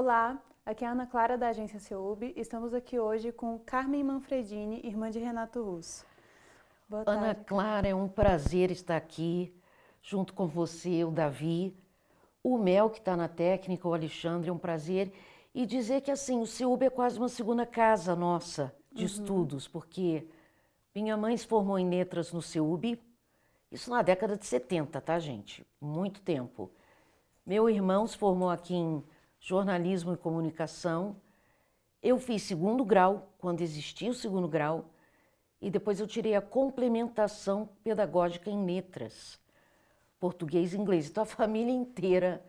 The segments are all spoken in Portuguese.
Olá, aqui é a Ana Clara da agência CEUB. Estamos aqui hoje com Carmen Manfredini, irmã de Renato Russo. Boa Ana tarde. Clara, é um prazer estar aqui junto com você, o Davi, o Mel, que está na técnica, o Alexandre, é um prazer. E dizer que assim, o CEUB é quase uma segunda casa nossa de estudos, porque minha mãe se formou em letras no CEUB, isso na década de 70, tá, gente? Muito tempo. Meu irmão se formou aqui em jornalismo e comunicação. Eu fiz segundo grau, quando existia o segundo grau, e depois eu tirei a complementação pedagógica em letras, português e inglês. Então a família inteira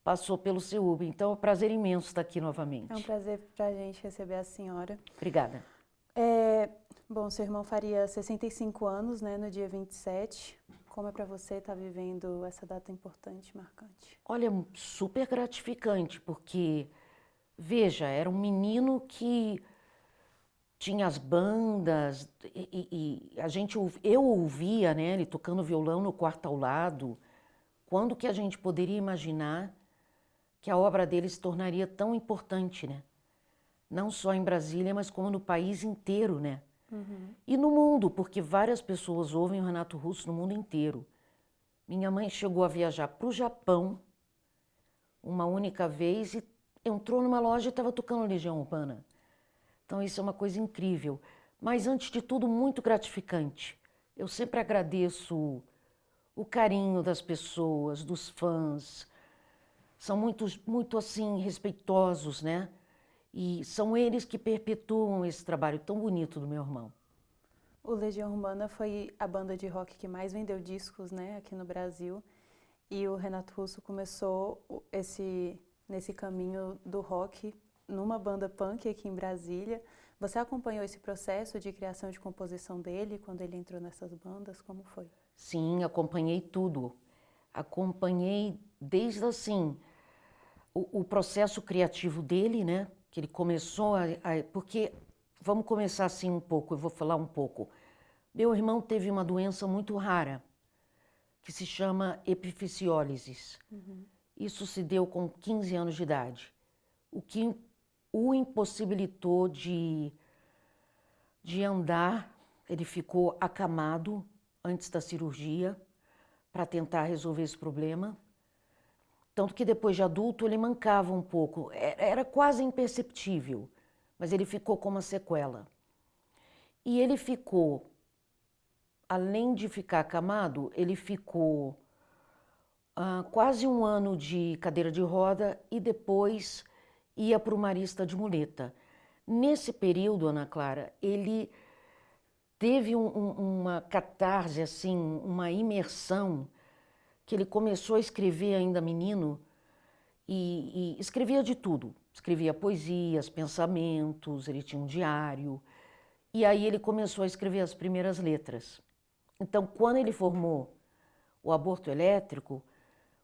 passou pelo CEUB. Então é um prazer imenso estar aqui É um novamente. prazer para a gente receber a senhora. Obrigada. Bom, seu irmão faria 65 anos, né, no dia 27. Como é para você estar vivendo essa data importante, marcante? Olha, super gratificante, porque, veja, era um menino que tinha as bandas e a gente, eu ouvia, né, ele tocando violão no quarto ao lado. Quando que a gente poderia imaginar que a obra dele se tornaria tão importante, né? Não só em Brasília, mas como no país inteiro, né? E no mundo, porque várias pessoas ouvem o Renato Russo no mundo inteiro. Minha mãe chegou a viajar para o Japão uma única vez e entrou numa loja e estava tocando Legião Urbana. Então isso é uma coisa incrível. Mas antes de tudo, muito gratificante. Eu sempre agradeço o carinho das pessoas, dos fãs. São muito assim respeitosos, né? E são eles que perpetuam esse trabalho tão bonito do meu irmão. O Legião Urbana foi a banda de rock que mais vendeu discos, né, aqui no Brasil. E o Renato Russo começou nesse caminho do rock numa banda punk aqui em Brasília. Você acompanhou esse processo de criação de composição dele quando ele entrou nessas bandas? Como foi? Sim, acompanhei tudo. Acompanhei desde assim o processo criativo dele, né? Que ele começou porque vamos começar assim um pouco, eu vou falar um pouco. Meu irmão teve uma doença muito rara, que se chama epifisiólise. Isso se deu com 15 anos de idade, o que o impossibilitou de andar. Ele ficou acamado antes da cirurgia para tentar resolver esse problema. Tanto que depois de adulto ele mancava um pouco, era quase imperceptível, mas ele ficou com uma sequela. E ele ficou, além de ficar acamado, ele ficou quase um ano de cadeira de roda e depois ia para o Marista de muleta. Nesse período, Ana Clara, ele teve uma catarse, assim, uma imersão, que ele começou a escrever ainda menino e escrevia de tudo. Escrevia poesias, pensamentos, ele tinha um diário. E aí ele começou a escrever as primeiras letras. Então, quando ele formou o aborto elétrico,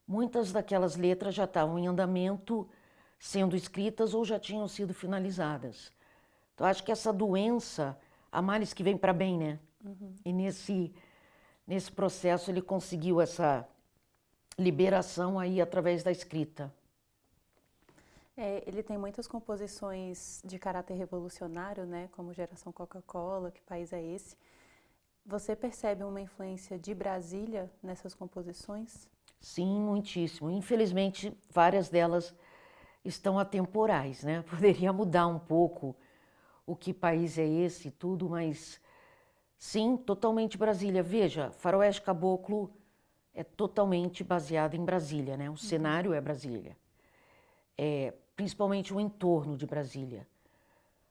muitas daquelas letras já estavam em andamento, sendo escritas ou já tinham sido finalizadas. Então, acho que essa doença, há males que vem para bem, né? E nesse processo ele conseguiu essa liberação aí através da escrita. Ele tem muitas composições de caráter revolucionário, né, como Geração Coca-Cola, Que País é Esse? Você percebe uma influência de Brasília nessas composições? Sim, muitíssimo. Infelizmente, várias delas estão atemporais, né? Poderia mudar um pouco o que país é esse e tudo, mas sim, totalmente Brasília. Veja, Faroeste Caboclo é totalmente baseado em Brasília, né? O cenário é Brasília. Principalmente o entorno de Brasília.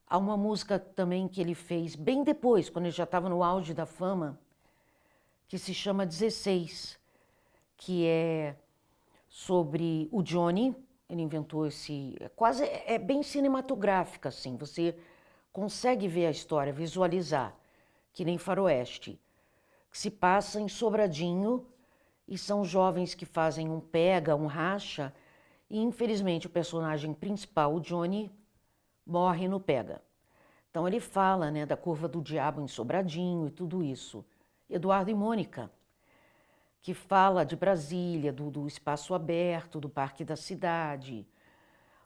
Há uma música também que ele fez bem depois, quando ele já estava no auge da fama, que se chama 16, que é sobre o Johnny. Ele inventou esse... é bem cinematográfica, assim. Você consegue ver a história, visualizar, que nem Faroeste, que se passa em Sobradinho e são jovens que fazem um pega, um racha, e infelizmente o personagem principal, o Johnny, morre no pega. Então ele fala, né, da curva do diabo em Sobradinho e tudo isso. Eduardo e Mônica, que fala de Brasília, do espaço aberto, do Parque da Cidade.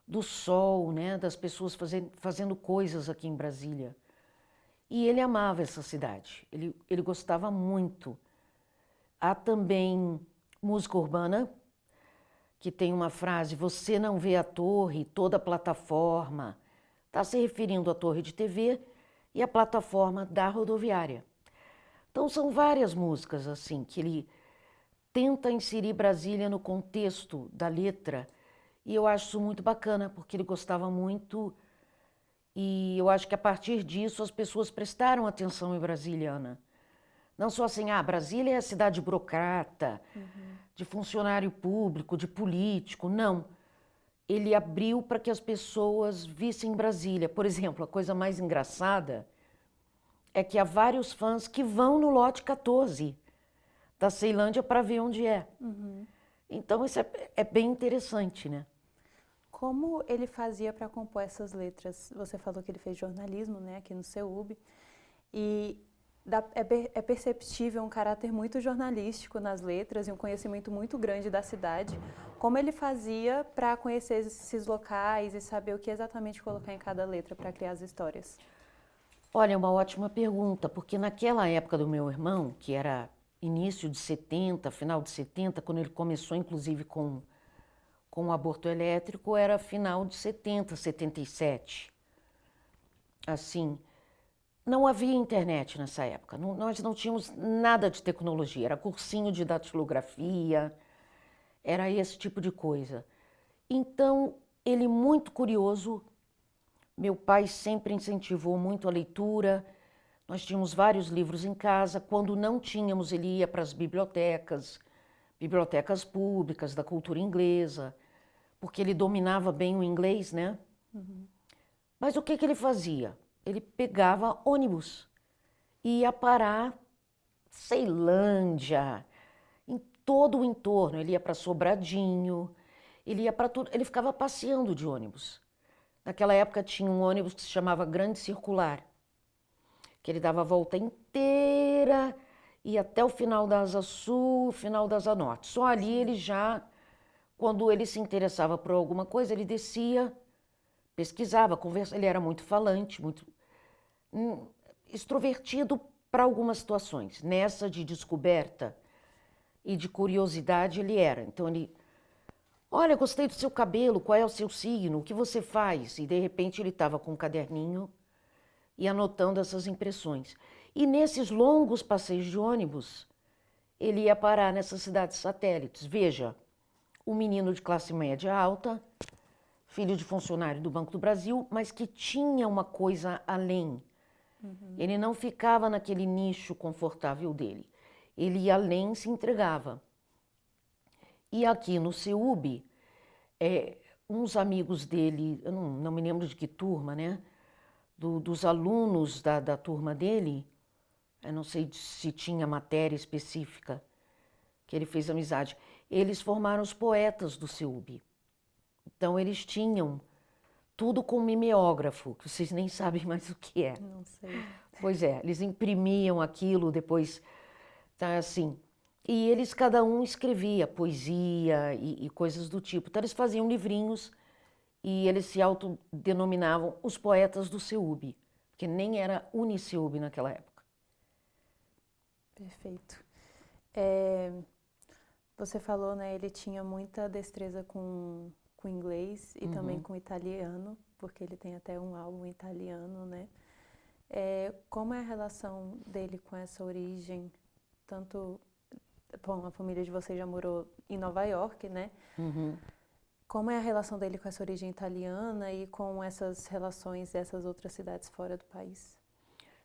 do sol, né, das pessoas fazendo coisas aqui em Brasília. E ele amava essa cidade, ele gostava muito. Há também música urbana, que tem uma frase: você não vê a torre, toda a plataforma. Está se referindo à torre de TV e à plataforma da rodoviária. Então são várias músicas assim que ele tenta inserir Brasília no contexto da letra, e eu acho isso muito bacana, porque ele gostava muito, e eu acho que a partir disso as pessoas prestaram atenção em Brasiliana. Não só assim, Brasília é a cidade burocrata, de funcionário público, de político, não. Ele abriu para que as pessoas vissem Brasília. Por exemplo, a coisa mais engraçada é que há vários fãs que vão no lote 14 da Ceilândia para ver onde é. Então isso é bem interessante, né? Como ele fazia para compor essas letras? Você falou que ele fez jornalismo, né, aqui no CEUB, e é perceptível um caráter muito jornalístico nas letras e um conhecimento muito grande da cidade. Como ele fazia para conhecer esses locais e saber o que exatamente colocar em cada letra para criar as histórias? Olha, é uma ótima pergunta, porque naquela época do meu irmão, que era início de 70, final de 70, quando ele começou inclusive com o aborto elétrico, era final de 70, 77. Assim, não havia internet nessa época, nós não tínhamos nada de tecnologia, era cursinho de datilografia, era esse tipo de coisa. Então, ele muito curioso, meu pai sempre incentivou muito a leitura, nós tínhamos vários livros em casa, quando não tínhamos ele ia para as bibliotecas públicas, da cultura inglesa, porque ele dominava bem o inglês, né? Mas o que ele fazia? Ele pegava ônibus e ia parar Ceilândia, em todo o entorno. Ele ia para Sobradinho, ele ia para tudo. Ele ficava passeando de ônibus. Naquela época tinha um ônibus que se chamava Grande Circular, que ele dava a volta inteira e até o final da Asa Sul, final da Asa Norte. Só ali ele já, quando ele se interessava por alguma coisa, ele descia, pesquisava, conversava. Ele era muito falante, muito extrovertido para algumas situações. Nessa de descoberta e de curiosidade ele era. Então ele, olha, gostei do seu cabelo, qual é o seu signo, o que você faz? E de repente ele estava com um caderninho e anotando essas impressões. E nesses longos passeios de ônibus, ele ia parar nessas cidades satélites. Veja, um menino de classe média alta, filho de funcionário do Banco do Brasil, mas que tinha uma coisa além. Ele não ficava naquele nicho confortável dele. Ele ia além, se entregava. E aqui no CEUB, uns amigos dele, eu não me lembro de que turma, né? Dos alunos da turma dele, eu não sei se tinha matéria específica, que ele fez amizade. Eles formaram os poetas do CEUB. Então eles tinham tudo com mimeógrafo, que vocês nem sabem mais o que é. Não sei. Pois é, eles imprimiam aquilo, depois, tá assim. E eles, cada um escrevia poesia e coisas do tipo. Então eles faziam livrinhos e eles se autodenominavam os poetas do CEUB, porque nem era UniCEUB naquela época. Perfeito. Você falou, né, ele tinha muita destreza com inglês e também com italiano, porque ele tem até um álbum italiano, né? Como é a relação dele com essa origem? Tanto, bom, a família de vocês já morou em Nova York, né? Como é a relação dele com essa origem italiana e com essas relações dessas outras cidades fora do país?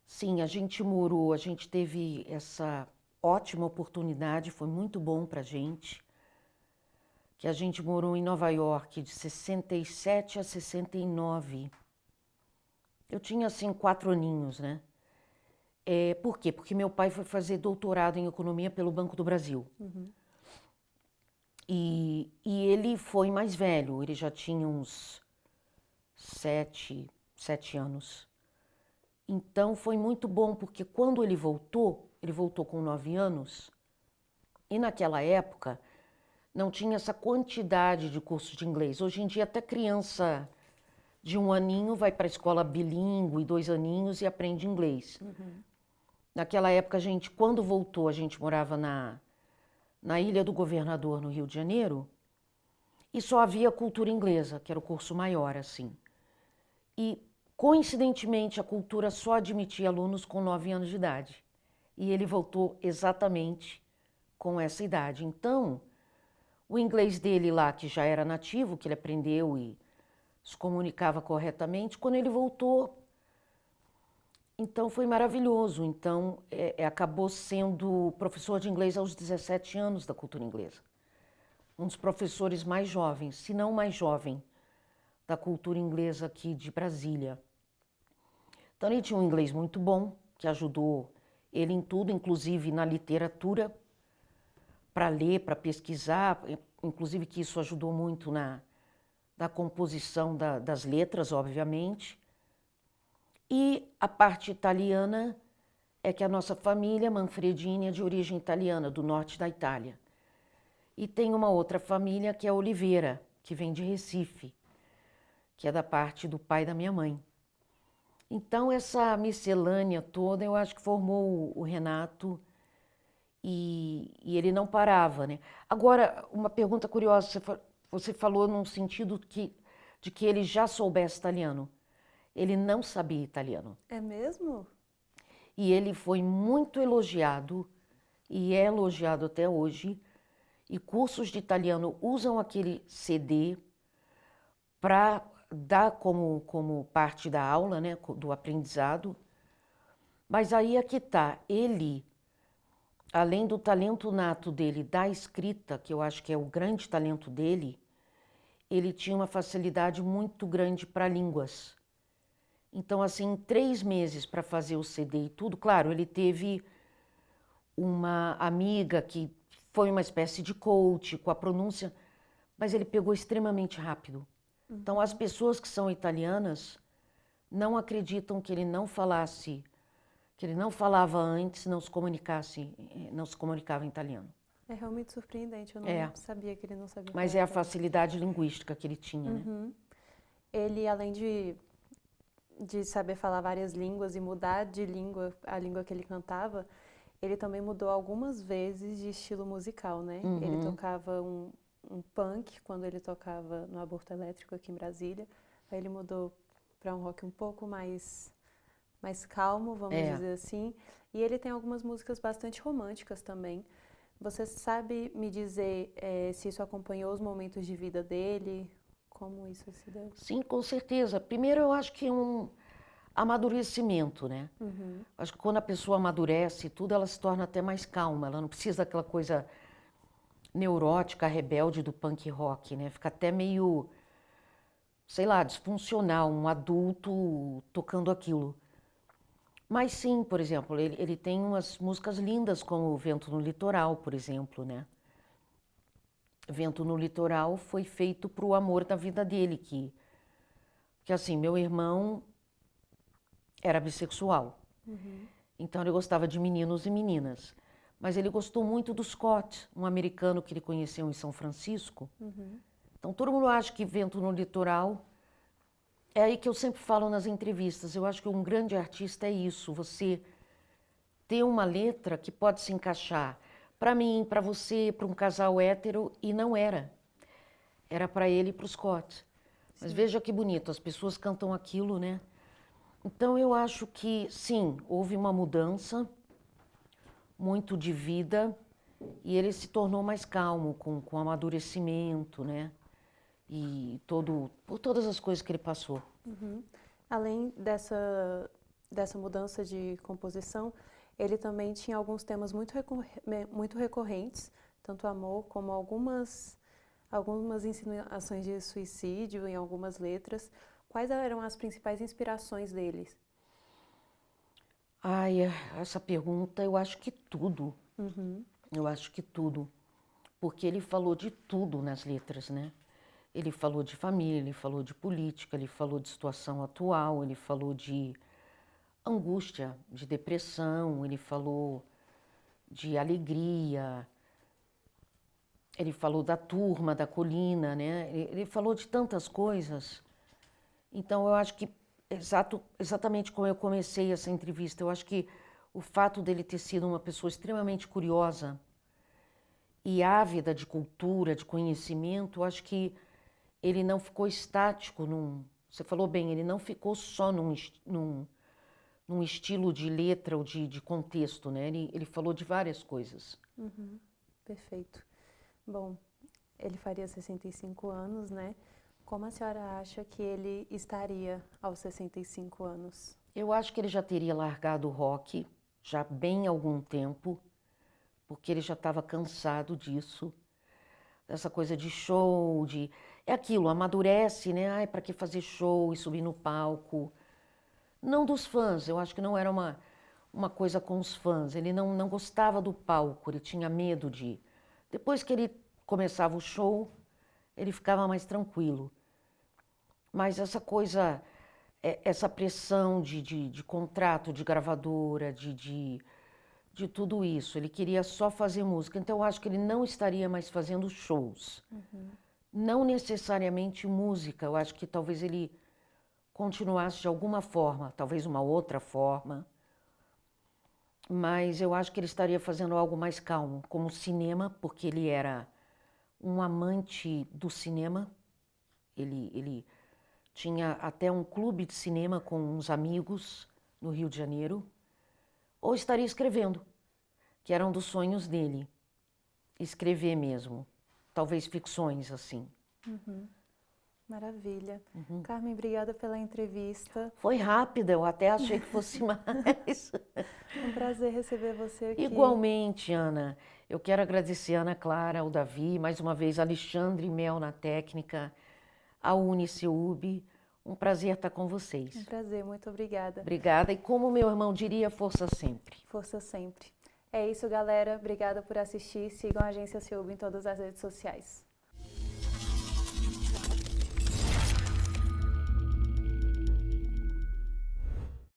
Sim, a gente teve essa ótima oportunidade, foi muito bom pra gente, que a gente morou em Nova York de 67 a 69. Eu tinha, assim, 4 aninhos, né? Por quê? Porque meu pai foi fazer doutorado em economia pelo Banco do Brasil. E ele foi mais velho, ele já tinha uns 7 anos. Então foi muito bom, porque quando ele voltou com 9 anos, e naquela época não tinha essa quantidade de cursos de inglês. Hoje em dia, até criança de 1 aninho vai para a escola bilíngue, 2 aninhos e aprende inglês. Naquela época, quando voltou, a gente morava na Ilha do Governador, no Rio de Janeiro, e só havia cultura inglesa, que era o curso maior, assim. E, coincidentemente, a cultura só admitia alunos com 9 anos de idade. E ele voltou exatamente com essa idade. Então, o inglês dele lá, que já era nativo, que ele aprendeu e se comunicava corretamente, quando ele voltou, então foi maravilhoso. Então, acabou sendo professor de inglês aos 17 anos da cultura inglesa. Um dos professores mais jovens, se não o mais jovem, da cultura inglesa aqui de Brasília. Então, ele tinha um inglês muito bom, que ajudou ele em tudo, inclusive na literatura, para ler, para pesquisar, inclusive que isso ajudou muito na composição das letras, obviamente. E a parte italiana é que a nossa família, Manfredini, é de origem italiana, do norte da Itália. E tem uma outra família que é Oliveira, que vem de Recife, que é da parte do pai da minha mãe. Então, essa miscelânea toda, eu acho que formou o Renato e ele não parava, né? Agora, uma pergunta curiosa, você falou num sentido de que ele já soubesse italiano. Ele não sabia italiano. É mesmo? E ele foi muito elogiado, e é elogiado até hoje, e cursos de italiano usam aquele CD para dar como parte da aula, né, do aprendizado. Mas aí é que está, ele, além do talento nato dele da escrita, que eu acho que é o grande talento dele, ele tinha uma facilidade muito grande para línguas. Então, assim, em 3 meses para fazer o CD e tudo, claro, ele teve uma amiga que foi uma espécie de coach com a pronúncia, mas ele pegou extremamente rápido. Então, as pessoas que são italianas não acreditam que ele não falasse, que ele não falava antes, não se comunicava em italiano. É realmente surpreendente, eu não sabia que ele não sabia Mas falar é a italiano. facilidade linguística que ele tinha, né? Ele, além de saber falar várias línguas e mudar de língua, a língua que ele cantava, ele também mudou algumas vezes de estilo musical, né? Ele tocava um punk quando ele tocava no Aborto Elétrico aqui em Brasília. Aí ele mudou para um rock um pouco mais calmo, vamos dizer assim. E ele tem algumas músicas bastante românticas também. Você sabe me dizer se isso acompanhou os momentos de vida dele? Como isso se deu? Sim, com certeza. Primeiro, eu acho que é um amadurecimento, né? Acho que quando a pessoa amadurece, tudo ela se torna até mais calma. Ela não precisa daquela coisa neurótica, rebelde do punk rock, né? Fica até meio, sei lá, disfuncional, um adulto tocando aquilo. Mas sim, por exemplo, ele tem umas músicas lindas como Vento no Litoral, por exemplo, né? Vento no Litoral foi feito para o amor da vida dele, que assim, meu irmão era bissexual. Então ele gostava de meninos e meninas. Mas ele gostou muito do Scott, um americano que ele conheceu em São Francisco. Então todo mundo acha que Vento no Litoral é aí que eu sempre falo nas entrevistas. Eu acho que um grande artista é isso, você ter uma letra que pode se encaixar para mim, para você, para um casal hétero, e não era. Era para ele e para o Scott. Mas veja que bonito, as pessoas cantam aquilo, né? Então eu acho que, sim, houve uma mudança muito de vida e ele se tornou mais calmo, com amadurecimento, né? E por todas as coisas que ele passou. Além dessa mudança de composição, ele também tinha alguns temas muito recorrentes, tanto amor como algumas insinuações de suicídio em algumas letras. Quais eram as principais inspirações deles? Ai, essa pergunta eu acho que tudo. Eu acho que tudo. Porque ele falou de tudo nas letras, né? Ele falou de família, ele falou de política, ele falou de situação atual, ele falou de angústia, de depressão, ele falou de alegria. Ele falou da turma, da colina, né? Ele falou de tantas coisas. Então, eu acho que, exatamente como eu comecei essa entrevista, eu acho que o fato dele ter sido uma pessoa extremamente curiosa e ávida de cultura, de conhecimento, eu acho que ele não ficou estático Você falou bem, ele não ficou só num estilo de letra ou de contexto, né? Ele falou de várias coisas. Uhum, perfeito. Bom, ele faria 65 anos, né? Como a senhora acha que ele estaria aos 65 anos? Eu acho que ele já teria largado o rock já bem algum tempo, porque ele já estava cansado disso, dessa coisa de show, é aquilo, amadurece, né? Ai, para que fazer show e subir no palco? Não dos fãs, eu acho que não era uma coisa com os fãs. Ele não gostava do palco, ele tinha medo de. Depois que ele começava o show, ele ficava mais tranquilo. Mas essa coisa, essa pressão de contrato, de gravadora, de tudo isso, ele queria só fazer música. Então eu acho que ele não estaria mais fazendo shows. Não necessariamente música, eu acho que talvez ele continuasse de alguma forma, talvez uma outra forma. Mas eu acho que ele estaria fazendo algo mais calmo, como cinema, porque ele era um amante do cinema. Ele tinha até um clube de cinema com uns amigos no Rio de Janeiro. Ou estaria escrevendo, que era um dos sonhos dele. Escrever mesmo. Talvez ficções, assim. Maravilha. Carmen, obrigada pela entrevista. Foi rápida, eu até achei que fosse mais. Um prazer receber você aqui. Igualmente, Ana. Eu quero agradecer a Ana Clara, ao Davi, mais uma vez, Alexandre Mel na técnica, ao Uniceub. Um prazer estar com vocês. Um prazer, muito obrigada. Obrigada. E como meu irmão diria, força sempre. Força sempre. É isso, galera. Obrigada por assistir. Sigam a Agência Ciúbe em todas as redes sociais.